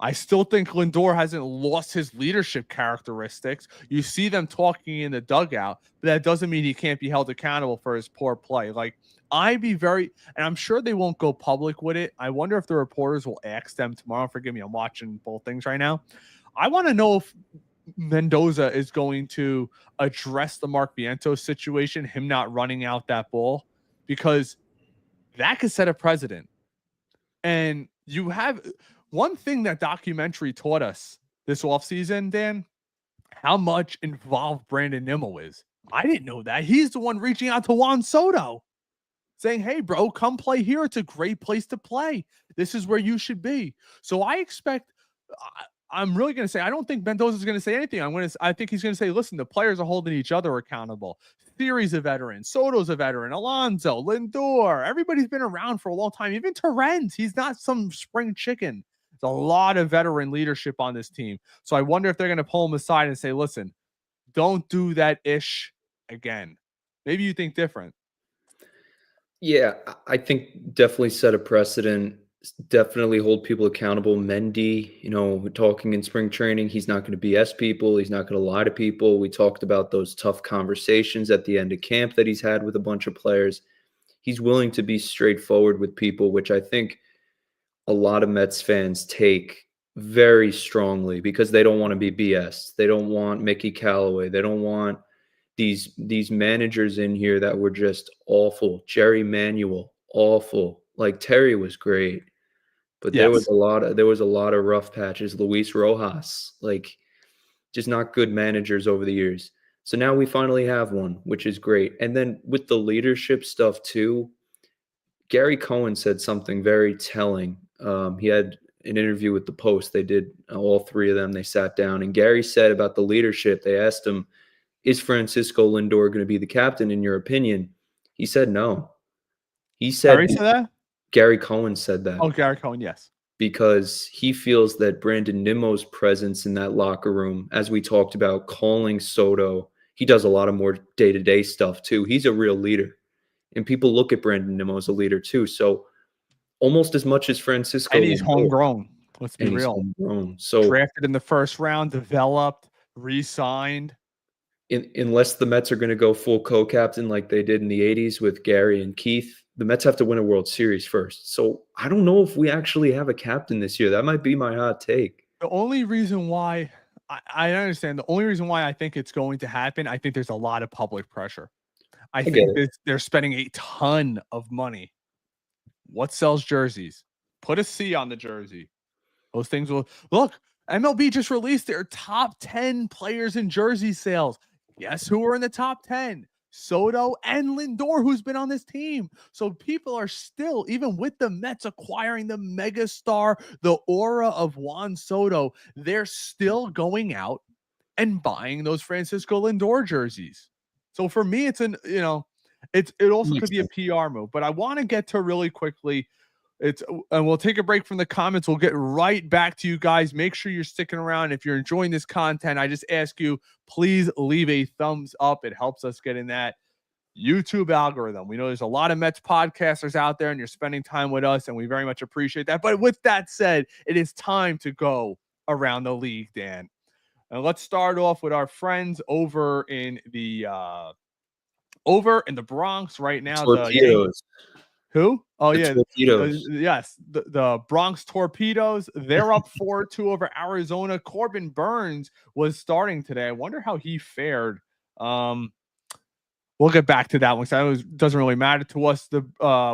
I still think Lindor hasn't lost his leadership characteristics. You see them talking in the dugout, but that doesn't mean he can't be held accountable for his poor play. Like, I'd be very, and I'm sure they won't go public with it. I wonder if the reporters will ask them tomorrow. Forgive me, I'm watching both things right now. I want to know if Mendoza is going to address the Mark Vientos situation, him not running out that ball, because that could set a precedent. And you have one thing that documentary taught us this offseason, Dan, how much involved Brandon Nimmo is. I didn't know that. He's the one reaching out to Juan Soto saying, hey, bro, come play here. It's a great place to play. This is where you should be. So I expect, I'm really going to say, I don't think Mendoza is going to say anything. I think he's going to say, listen, the players are holding each other accountable. Theory's a veteran. Soto's a veteran. Alonso, Lindor, everybody's been around for a long time. Even Torrens, he's not some spring chicken. There's a lot of veteran leadership on this team. So I wonder if they're going to pull him aside and say, listen, don't do that ish again. Maybe you think different. Yeah, I think definitely set a precedent. Definitely hold people accountable. Mendy, talking in spring training, he's not going to BS people. He's not going to lie to people. We talked about those tough conversations at the end of camp that he's had with a bunch of players. He's willing to be straightforward with people, which I think a lot of Mets fans take very strongly because they don't want to be BS. They don't want Mickey Callaway. They don't want these managers in here that were just awful. Jerry Manuel, awful. Like Terry was great, but there was Yes. a lot of rough patches. Luis Rojas, like just not good managers over the years. So now we finally have one, which is great. And then with the leadership stuff too, Gary Cohen said something very telling. He had an interview with the Post. They did all three of them. They sat down, and Gary said about the leadership. They asked him, is Francisco Lindor going to be the captain in your opinion? He said no. He said Terry said that? Gary Cohen said that. Oh, Gary Cohen, yes. Because he feels that Brandon Nimmo's presence in that locker room, as we talked about, calling Soto, he does a lot of more day-to-day stuff too. He's a real leader. And people look at Brandon Nimmo as a leader too. So almost as much as Francisco And he's Lindor, homegrown. Let's be and he's real. homegrown. So Drafted in the first round, developed, re-signed. unless the Mets are going to go full co-captain like they did in the 80s with Gary and Keith, the Mets have to win a World Series first. So I don't know if we actually have a captain this year. That might be my hot take. The only reason why I understand, the only reason why I think it's going to happen, I think there's a lot of public pressure. I think they're spending a ton of money. What sells jerseys? Put a C on the jersey. Those things will look. MLB just released their top 10 players in jersey sales. Guess who are in the top 10? Soto and Lindor, who's been on this team. So people are still, even with the Mets acquiring the megastar, the aura of Juan Soto, they're still going out and buying those Francisco Lindor jerseys. So for me, it's it also could be a PR move. But I want to get to really quickly. And we'll take a break from the comments. We'll get right back to you guys. Make sure you're sticking around. If you're enjoying this content, I just ask you, please leave a thumbs up. It helps us get in that YouTube algorithm. We know there's a lot of Mets podcasters out there, and you're spending time with us, and we very much appreciate that. But with that said, it is time to go around the league, Dan. And let's start off with our friends over in the Bronx right now. Torpedoes. Who? Oh, the yeah. Torpedoes. Yes. The Bronx Torpedoes. They're up 4-2 over Arizona. Corbin Burns was starting today. I wonder how he fared. We'll get back to that one because that doesn't really matter to us.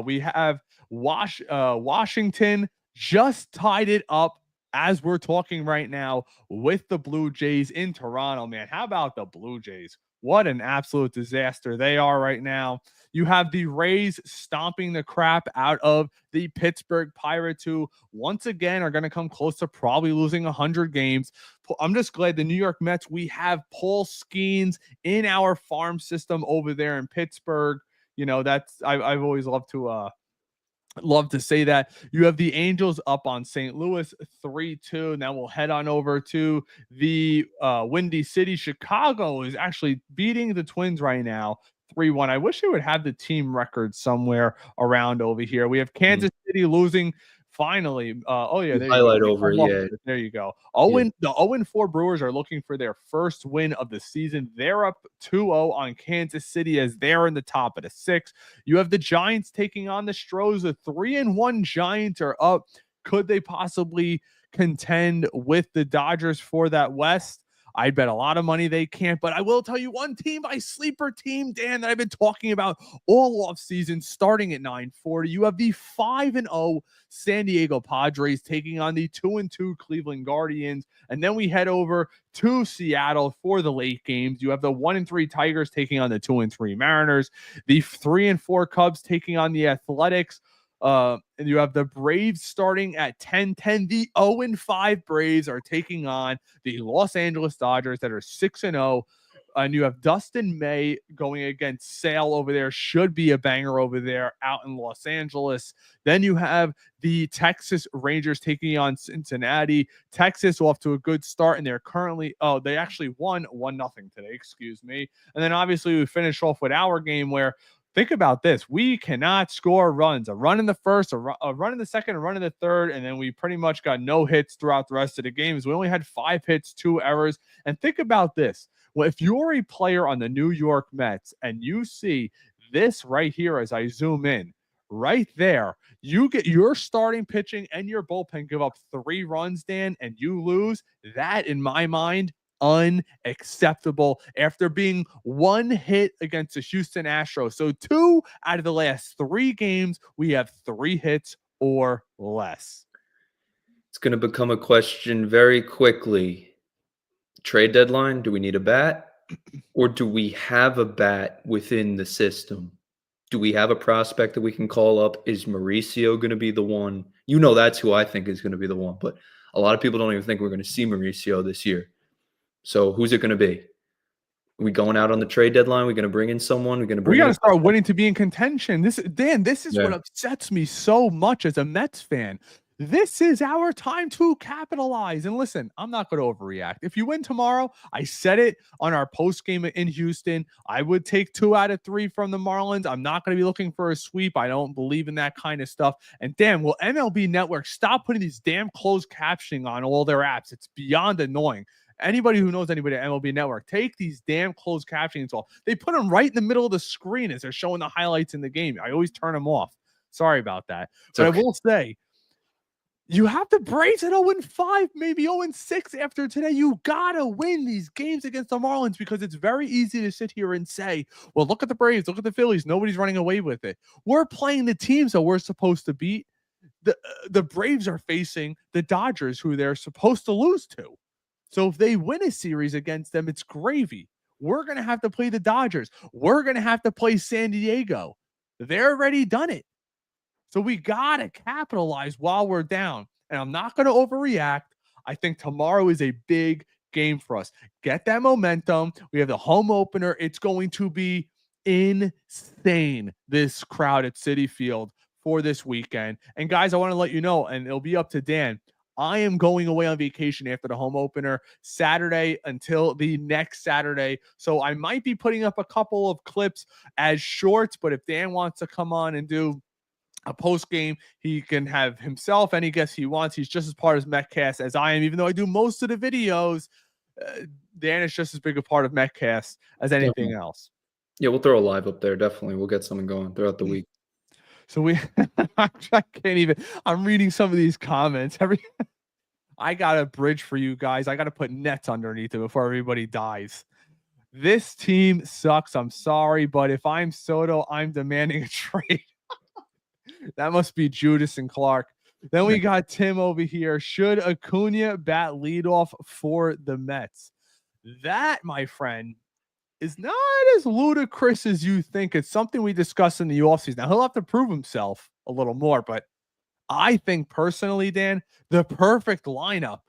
We have Washington just tied it up as we're talking right now with the Blue Jays in Toronto, man. How about the Blue Jays? What an absolute disaster they are right now. You have the Rays stomping the crap out of the Pittsburgh Pirates, who once again are going to come close to probably losing 100 games. I'm just glad the New York Mets, we have Paul Skeens in our farm system over there in Pittsburgh. That's I've always loved to say that. You have the Angels up on St. Louis 3-2. Now we'll head on over to the Windy City. Chicago is actually beating the Twins right now 3-1. I wish it would have the team record somewhere around over here. We have Kansas City losing finally. Oh yeah, there you go. Highlight over it, yeah. There you go. The 0-4 Brewers are looking for their first win of the season. They're up 2-0 on Kansas City as they're in the top of the 6. You have the Giants taking on the Stros. The 3-1 Giants are up. Could they possibly contend with the Dodgers for that West? I bet a lot of money they can't, but I will tell you one team, my sleeper team, Dan, that I've been talking about all off season, starting at 940. You have the 5-0 San Diego Padres taking on the 2-2 Cleveland Guardians, and then we head over to Seattle for the late games. You have the 1-3 Tigers taking on the 2-3 Mariners, the 3-4 Cubs taking on the Athletics. And you have the Braves starting at 10-10. The 0-5 Braves are taking on the Los Angeles Dodgers that are 6-0. And you have Dustin May going against Sale over there. Should be a banger over there out in Los Angeles. Then you have the Texas Rangers taking on Cincinnati. Texas off to a good start, and they're currently, they actually won 1-0 today, excuse me. And then obviously we finish off with our game where, think about this. We cannot score runs. A run in the first, a run in the second, a run in the third, and then we pretty much got no hits throughout the rest of the games. We only had 5 hits, 2 errors. And think about this. Well, if you're a player on the New York Mets and you see this right here as I zoom in, right there, you get your starting pitching and your bullpen give up 3 runs, Dan, and you lose. That, in my mind, unacceptable after being 1 hit against the Houston Astros. So 2 out of the last 3 games, we have 3 hits or less. It's going to become a question very quickly. Trade deadline, do we need a bat? Or do we have a bat within the system? Do we have a prospect that we can call up? Is Mauricio going to be the one? You know, that's who I think is going to be the one. But a lot of people don't even think we're going to see Mauricio this year. So who's it going to be? Are we going out on the trade deadline? We're going to bring in someone. We got to start winning to be in contention. This is what upsets me so much as a Mets fan. This is our time to capitalize. And listen, I'm not going to overreact. If you win tomorrow, I said it on our post game in Houston, I would take 2 out of 3 from the Marlins. I'm not going to be looking for a sweep. I don't believe in that kind of stuff. And damn, will MLB Network stop putting these damn closed captioning on all their apps? It's beyond annoying. Anybody who knows anybody at MLB Network, take these damn closed captionings off. They put them right in the middle of the screen as they're showing the highlights in the game. I always turn them off. Sorry about that. But okay. I will say, you have the Braves at 0-5, maybe 0-6 after today. You got to win these games against the Marlins because it's very easy to sit here and say, well, look at the Braves, look at the Phillies. Nobody's running away with it. We're playing the teams that we're supposed to beat. The Braves are facing the Dodgers, who they're supposed to lose to. So if they win a series against them, it's gravy. We're going to have to play the Dodgers. We're going to have to play San Diego. They're already done it. So we got to capitalize while we're down. And I'm not going to overreact. I think tomorrow is a big game for us. Get that momentum. We have the home opener. It's going to be insane, this crowd at Citi Field for this weekend. And guys, I want to let you know, and it'll be up to Dan, I am going away on vacation after the home opener Saturday until the next Saturday. So I might be putting up a couple of clips as shorts, but if Dan wants to come on and do a post game, he can have himself any guest he wants. He's just as part of Metcast as I am, even though I do most of the videos. Dan is just as big a part of Metcast as anything else. Yeah, we'll throw a live up there. Definitely. We'll get something going throughout the week. So I can't even, I'm reading some of these comments. I got a bridge for you guys. I got to put nets underneath it before everybody dies. This team sucks. I'm sorry, but if I'm Soto, I'm demanding a trade. That must be Judas and Clark. Then we got Tim over here. Should Acuna bat leadoff for the Mets? That, my friend, is not as ludicrous as you think. It's something we discussed in the offseason. Now, he'll have to prove himself a little more, but I think personally, Dan, the perfect lineup,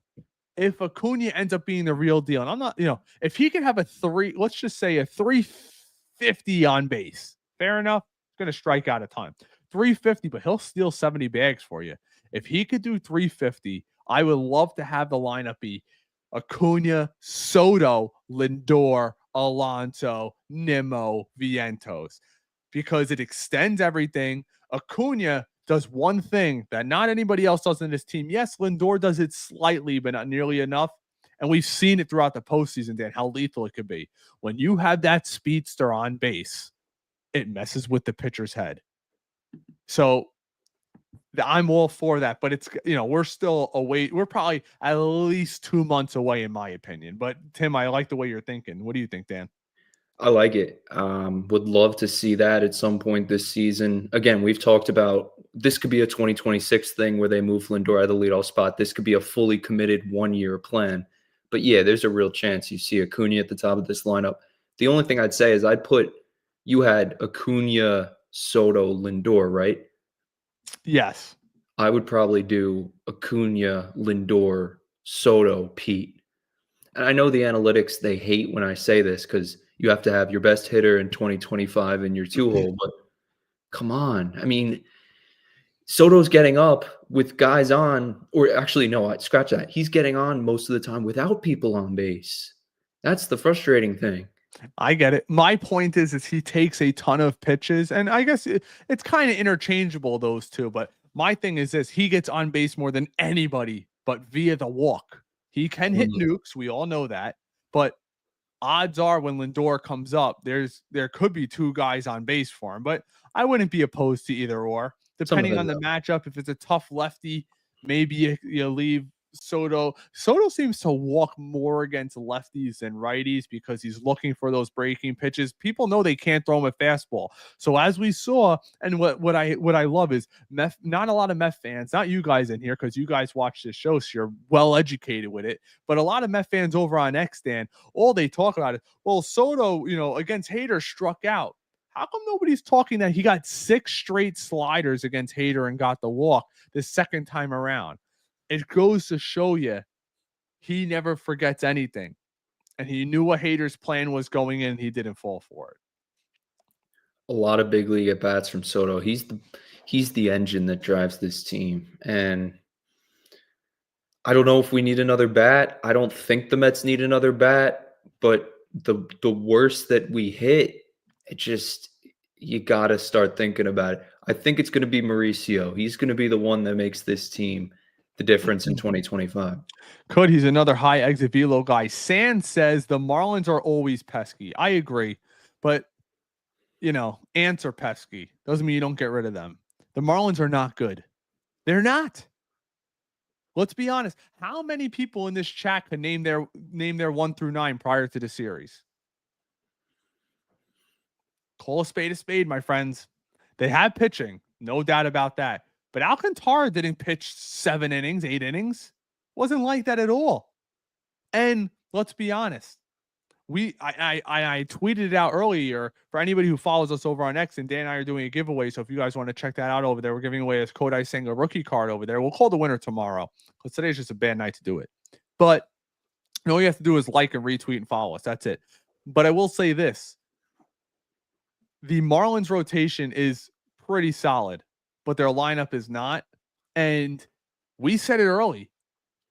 if Acuna ends up being the real deal, and I'm not, if he can have let's just say a 350 on base, fair enough, he's going to strike out a ton. 350, but he'll steal 70 bags for you. If he could do 350, I would love to have the lineup be Acuna, Soto, Lindor, Alonso, Nimmo, Vientos, because it extends everything. Acuna does one thing that not anybody else does in this team. Yes, Lindor does it slightly, but not nearly enough. And we've seen it throughout the postseason, Dan, how lethal it could be. When you have that speedster on base, it messes with the pitcher's head. So I'm all for that, but it's, we're still away. We're probably at least 2 months away, in my opinion. But Tim, I like the way you're thinking. What do you think, Dan? I like it. Would love to see that at some point this season. Again, we've talked about this could be a 2026 thing where they move Lindor out of the leadoff spot. This could be a fully committed 1-year plan. But yeah, there's a real chance you see Acuna at the top of this lineup. The only thing I'd say is you had Acuna, Soto, Lindor, right? Yes. I would probably do Acuna, Lindor, Soto, Pete. And I know the analytics, they hate when I say this because you have to have your best hitter in 2025 in your two-hole, but come on. I mean, Soto's getting up with guys on, or actually, no, scratch that. He's getting on most of the time without people on base. That's the frustrating thing. I get it. My point is he takes a ton of pitches, and I guess it's kind of interchangeable, those two. But my thing is this: he gets on base more than anybody, but via the walk. He can hit nukes. We all know that. But odds are when Lindor comes up, there could be 2 guys on base for him. But I wouldn't be opposed to either or, depending on the matchup. If it's a tough lefty, maybe you leave Soto. Soto seems to walk more against lefties than righties because he's looking for those breaking pitches. People know they can't throw him a fastball. So as we saw, and what I love is not a lot of Mets fans, not you guys in here because you guys watch this show, so you're well educated with it. But a lot of Mets fans over on X, Dan, all they talk about is, well, Soto, against Hader struck out. How come nobody's talking that he got 6 straight sliders against Hader and got the walk the second time around? It goes to show you he never forgets anything. And he knew what Hader's plan was going in. He didn't fall for it. A lot of big league at bats from Soto. He's the engine that drives this team. And I don't know if we need another bat. I don't think the Mets need another bat, but the worst that we hit, you got to start thinking about it. I think it's going to be Mauricio. He's going to be the one that makes this team the difference in 2025. He's another high exit velo guy. Sand says the Marlins are always pesky. I agree, but ants are pesky. Doesn't mean you don't get rid of them. The Marlins are not good. They're not. Let's be honest. How many people in this chat can name their 1 through 9 prior to the series? Call a spade, my friends. They have pitching, no doubt about that. But Alcantara didn't pitch 7 innings, 8 innings. Wasn't like that at all. And let's be honest. I tweeted it out earlier for anybody who follows us over on X, and Dan and I are doing a giveaway. So if you guys want to check that out over there, we're giving away a Kodai Senga rookie card over there. We'll call the winner tomorrow because today's just a bad night to do it. But all you have to do is like and retweet and follow us. That's it. But I will say this. The Marlins rotation is pretty solid, but their lineup is not. And we said it early.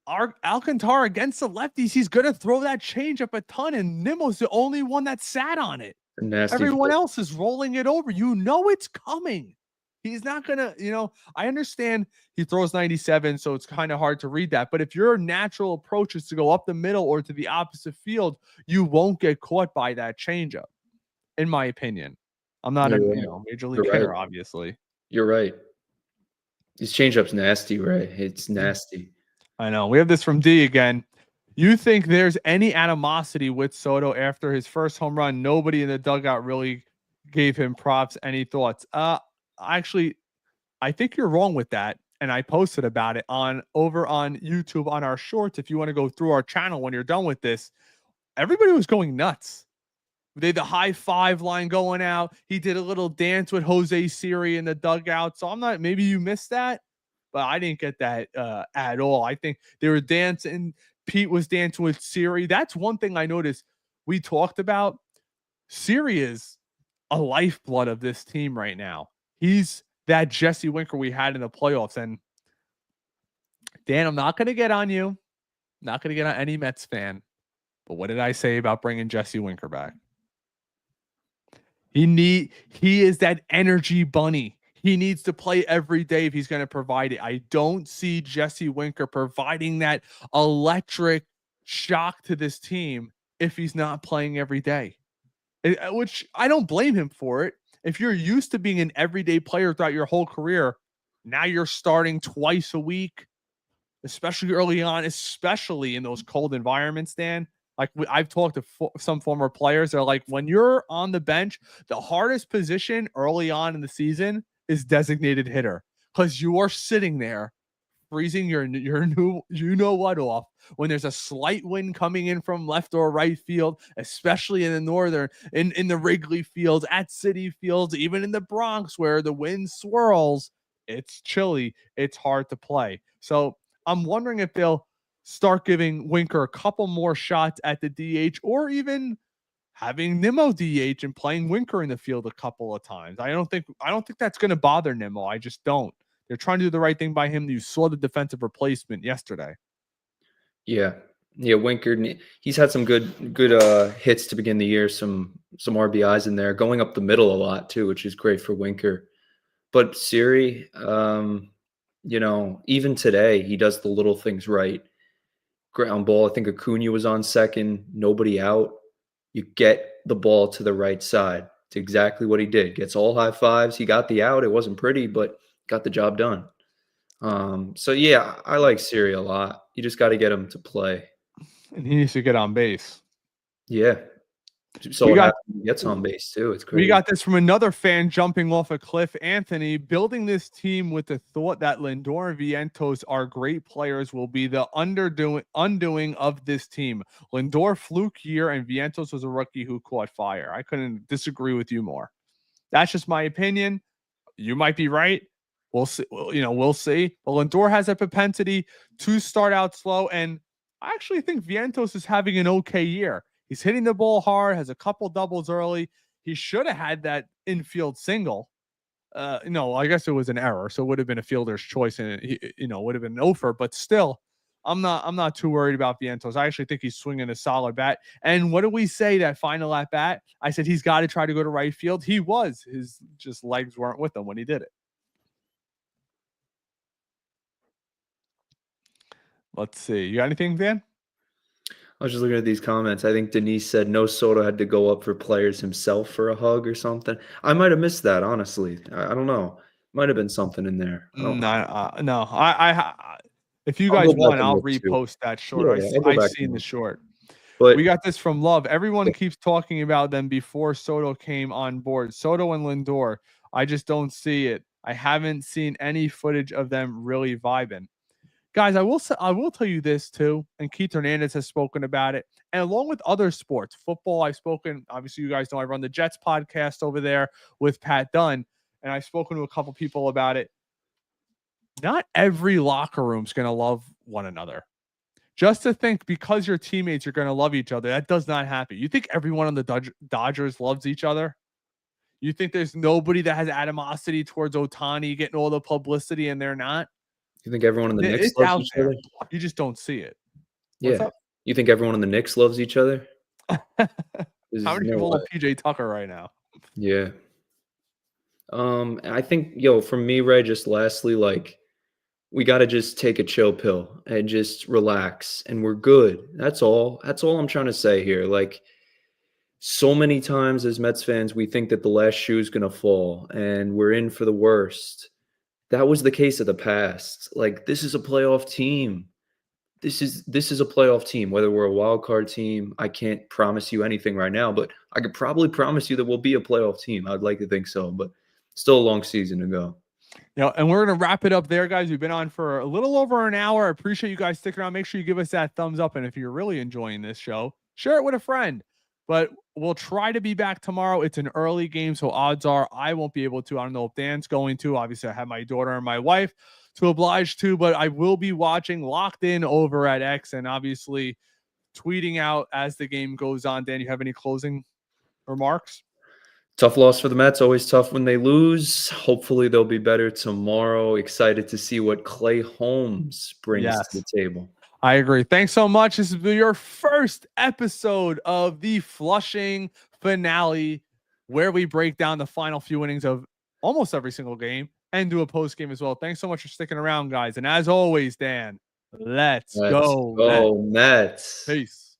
Our Alcantara against the lefties, he's going to throw that changeup a ton, and Nimmo's the only one that sat on it. Everyone else is rolling it over. It's coming. He's not going to, I understand he throws 97, so it's kind of hard to read that. But if your natural approach is to go up the middle or to the opposite field, you won't get caught by that changeup, in my opinion. I'm not major league hitter, obviously. You're right. His changeup's nasty, right? It's nasty. I know. We have this from D again. You think there's any animosity with Soto after his first home run? Nobody in the dugout really gave him props. Any thoughts? Actually, I think you're wrong with that. And I posted about it over on YouTube on our shorts. If you want to go through our channel when you're done with this, everybody was going nuts. They had the high five line going out. He did a little dance with Jose Siri in the dugout. So maybe you missed that, but I didn't get that at all. I think they were dancing. Pete was dancing with Siri. That's one thing I noticed. We talked about Siri is a lifeblood of this team right now. He's that Jesse Winker we had in the playoffs. And Dan, I'm not going to get on you. Not going to get on any Mets fan. But what did I say about bringing Jesse Winker back? He is that energy bunny. He needs to play every day if he's going to provide it. I don't see Jesse Winker providing that electric shock to this team if he's not playing every day. Which I don't blame him for it. If you're used to being an everyday player throughout your whole career, now you're starting twice a week, especially early on, especially in those cold environments, Dan. Like I've talked to some former players. They're like, when you're on the bench, the hardest position early on in the season is designated hitter because you are sitting there freezing your new what off when there's a slight wind coming in from left or right field, especially in the northern, in the Wrigley Fields, at City Fields, even in the Bronx where the wind swirls. It's chilly. It's hard to play. So I'm wondering if they'll start giving Winker a couple more shots at the DH, or even having Nimmo DH and playing Winker in the field a couple of times. I don't think that's going to bother Nimmo. I just don't. They're trying to do the right thing by him. You saw the defensive replacement yesterday. Yeah. Winker, he's had some good hits to begin the year, some RBIs in there, going up the middle a lot too, which is great for Winker. But Siri, even today, he does the little things right. Ground ball, I think Acuna was on second, nobody out. You get the ball to the right side. It's exactly what he did. Gets all high fives. He got the out. It wasn't pretty, but got the job done. So yeah, I like Siri a lot. You just got to get him to play. And he needs to get on base. Yeah. So he gets on base too. It's crazy. We got this from another fan jumping off a cliff. Anthony, building this team with the thought that Lindor and Vientos are great players will be the undoing of this team. Lindor fluke year and Vientos was a rookie who caught fire. I couldn't disagree with you more. That's just my opinion. You might be right. We'll see. We'll see. But Lindor has a propensity to start out slow, and I actually think Vientos is having an okay year. He's hitting the ball hard, has a couple doubles early. He should have had that infield single. No, I guess it was an error, so it would have been a fielder's choice, and it would have been an offer. But still, I'm not too worried about Vientos. I actually think he's swinging a solid bat. And what did we say that final at bat? I said he's got to try to go to right field. He was. His just legs weren't with him when he did it. Let's see. You got anything, Dan? I was just looking at these comments. I think Denise said no Soto had to go up for players himself for a hug or something. I might have missed that, honestly. I don't know. Might have been something in there. No. If you guys want, I'll repost that short. Yeah, I've seen the short. But we got this from Love. Everyone keeps talking about them before Soto came on board. Soto and Lindor. I just don't see it. I haven't seen any footage of them really vibing. Guys, I will tell you this too, and Keith Hernandez has spoken about it, and along with other sports, football, I've spoken, obviously you guys know I run the Jets podcast over there with Pat Dunn, and I've spoken to a couple people about it. Not every locker room's going to love one another. Just to think because your teammates are going to love each other, that does not happen. You think everyone on the Dodgers loves each other? You think there's nobody that has animosity towards Ohtani getting all the publicity and they're not? You think everyone in the Knicks loves each other? You just don't see it. Yeah. You think everyone in the Knicks loves each other? How many people love PJ Tucker right now? Yeah. I think, for me, Ray, just lastly, like, we got to just take a chill pill and just relax, and we're good. That's all. That's all I'm trying to say here. Like, so many times as Mets fans, we think that the last shoe is going to fall and we're in for the worst. That was the case of the past. Like, this is a playoff team. This is a playoff team. Whether we're a wild card team, I can't promise you anything right now, but I could probably promise you that we'll be a playoff team. I'd like to think so, but still a long season to go. And we're going to wrap it up there, guys. We've been on for a little over an hour. I appreciate you guys sticking around. Make sure you give us that thumbs up. And if you're really enjoying this show, share it with a friend. But we'll try to be back tomorrow. It's an early game, so odds are I won't be able to. I don't know if Dan's going to. Obviously, I have my daughter and my wife to oblige to, but I will be watching locked in over at X and obviously tweeting out as the game goes on. Dan, you have any closing remarks? Tough loss for the Mets. Always tough when they lose. Hopefully they'll be better tomorrow. Excited to see what Clay Holmes brings to the table. I agree. Thanks so much. This is your first episode of the Flushing finale, where we break down the final few innings of almost every single game and do a post game as well. Thanks so much for sticking around, guys. And as always, Dan, let's go, Mets. Mets. Peace.